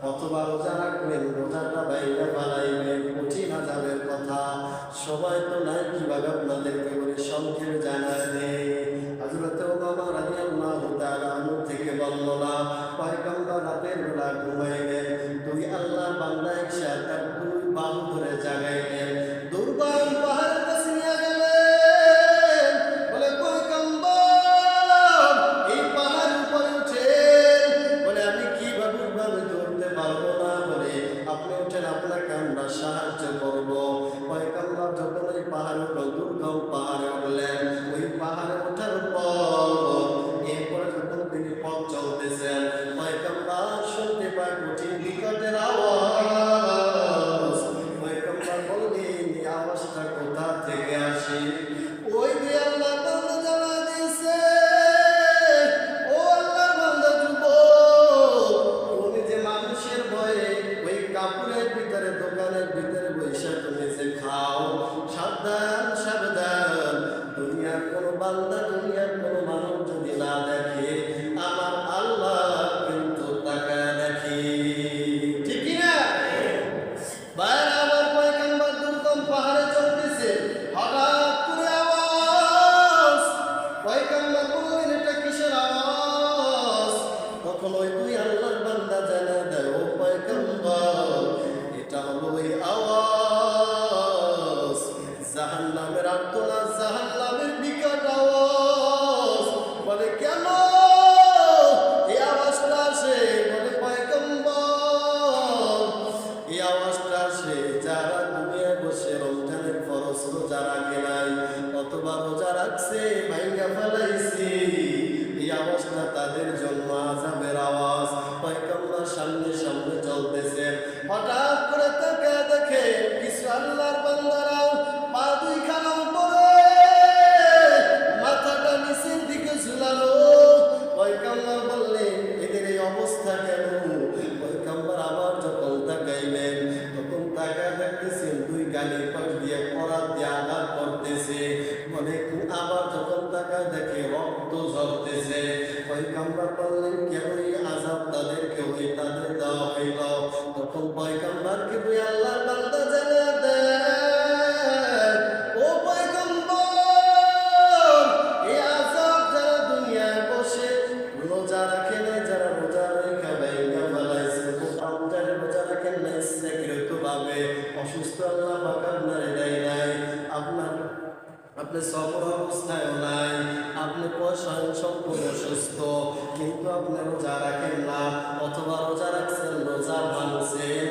অথবা রোজা রাখবেন, রোজাটা বাইরে বানাইবেন, কঠিন আযাবের কথা সবাই তো নাই, কিভাবে আপনাদেরকে বলে সংক্ষেপে জানায় দেয়। হযরত ওবামা রাদিয়াল্লাহু তাআলা আনহু থেকে বর্ণনা, পয়গম্বর রাতের বেলা ঘুমাইলেন, দুই আল্লাহর বান্দা এসে তার দুই বাহু ধরে জাগাইলেন, দুর্গম পাহাড়ের কাছে নিয়ে গেলেন, বলে পয়গম্বর এই পাহাড়ের উপরে উঠেন, বলে আমি কিভাবে ধরতে পারবো না, বলে আপনি উঠেন, আপনাকে আমরা সাহায্য করব। পয়গম্বর যখন ওই পাহাড়ের উপর দুর্গম পাহাড়ে উঠলেন, ওই পাহাড়ে ওঠার পর এরপরে যখন তিনি পথ চলতেছেন, পয়গম্বর শুনতে পায় কঠিন বিকটের আওয়াজ। পয়গম্বর বললেন, এই আওয়াজটা কোথা থেকে আসে? ওই যে আল্লাহ বান্দা জানা দিয়েছে, ও আল্লাহর বান্দা যুবক, তুমি যে মানুষের ভয়ে ওই কাপড়ের ভিতরে দোকানের ভিতরে বৈশা তুমি যে খাও, সাবধান সাবধান, দুনিয়ার কোনো বান্দা দুনিয়ার কোনো মানব যদি না দেখে, আমার আল্লাহ কিন্তু তাকায় দেখে। ঠিক কি না? বাইরে আমার পয়গম্বর দুর্গম পাহাড়ে চলতেছে, হঠাৎ করে আওয়াজ। পয়গম্বর বললেন, এটা কিসের আওয়াজ? তখন ওই দুই আল্লাহর বান্দা জানা দেয়, ও পয়গম্বর, এটা হলো ওই আওয়াজ জাহান্নামের আর্তনাদ, জাহান্নামের বিকট আওয়াজ। বলে কেন এই আওয়াজটা আসে? বলে পয়গম্বর, এই আওয়াজটা আসে যারা দুনিয়ায় বসে রমজানের ফরজ রোজা রাখে নাই, অথবা রোজা রাখছে ভাঙ্গা ফেলাইছে, এই আওয়াজটা তাদের জন্য আযাবের আওয়াজ। পয়গম্বর সামনে সামনে চলতেছেন, হঠাৎ করে তাকায় দেখে কিছু আল্লাহর বান্দারা পা দুইখানা উপরে, মাথাটা নিচের দিকে ঝুলানো। পয়গম্বর বললেন, এদের এই অবস্থা কেন? পয়গম্বর আবার যখন তাকাইলেন, তখন তাকায় দেখতেছেন দুই গালির পাশ দিয়ে করাত দিয়ে আঘাত করতেছে। বলে আবার যখন তাকায় দেখে রক্ত ঝরতেছে। পয়গম্বর বললেন, কেন এই আযাব তাদেরকে তাদের দেওয়া হইল? তখন পয়গম্বরকে দুই আল্লাহর বান্দা জানা দেয়, ও পয়গম্বর, এই আযাব যারা দুনিয়ায় বসে রোজা রাখে নাই, যারা রোজা রেখে ভাঙ্গা ফেলাইছে, রমজানে রোজা রাখেন না ইচ্ছাকৃতভাবে, অসুস্থ আল্লাহ পাক আপনারে দেয় নাই, আপনি সফর অবস্থায়ও নাই, আপনি স্বয়ং সম্পূর্ণ সুস্থ, কিন্তু আপনি রোজা রাখেন না, অথবা রোজা রাখছেন রোজা ভাঙছেন,